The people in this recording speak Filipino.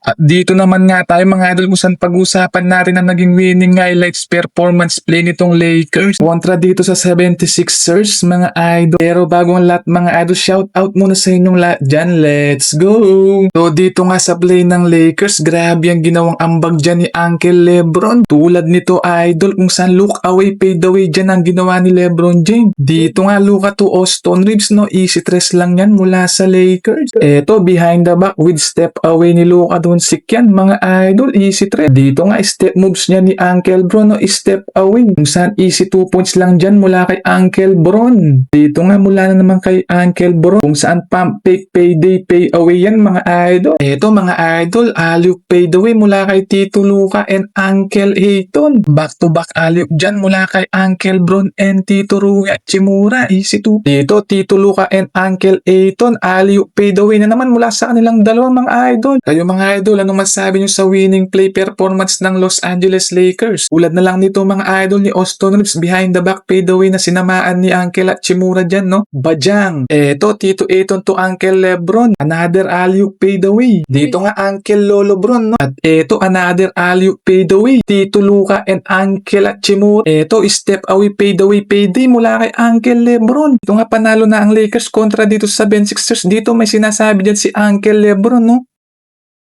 At dito naman nga tayo mga idol kung saan pag-usapan natin ang naging winning highlights performance play nitong Lakers kontra dito sa 76ers mga idol. Pero bago ang lahat mga idol, shout out muna sa inyong lahat dyan. Let's go! So dito nga sa play ng Lakers, grabe ang ginawang ambag dyan ni Uncle Lebron. Tulad nito idol kung saan look away fade away dyan ang ginawa ni Lebron James. Dito nga Luka to Austin Reeves, no, easy tres lang yan mula sa Lakers. Eto behind the back with step away ni Luka Doncic yan mga idol, easy tres. Dito nga step moves niya ni Uncle Bron, no, step away kung saan easy 2 points lang dyan mula kay Uncle Bron. Dito nga mula na naman kay Uncle Bron kung saan pump fake payday pay away yan mga idol. Eto mga idol, alley-oop fade away mula kay Tito Luka and Uncle Hayton. Back to back alley-oop dyan mula kay Uncle Bron and Tito Rui Hachimura, easy 2. Dito Tito Luka and Uncle Hayton, alley-oop fade away na naman mula sa kanilang dalawang mga idol. Kayo mga idol, anong masabi nyo sa winning play performance ng Los Angeles Lakers? Ulad na lang nito mga idol ni Austin Reeves behind the back fade away na sinamaan ni Uncle Hachimura dyan, no? Bajang. Eto Tito Hayton to Uncle Lebron, another alley-oop fade away. Dito nga Uncle Lolo Bron, no? At eto another alley-oop fade away, Tito Luka and Uncle Hachimura. Eto step away fade away payday mula kay Uncle Lebron. Dito nga panalo na ang Lakers kontra dito sa 76ers. Dito may sinasabi dyan si Uncle Lebron, no?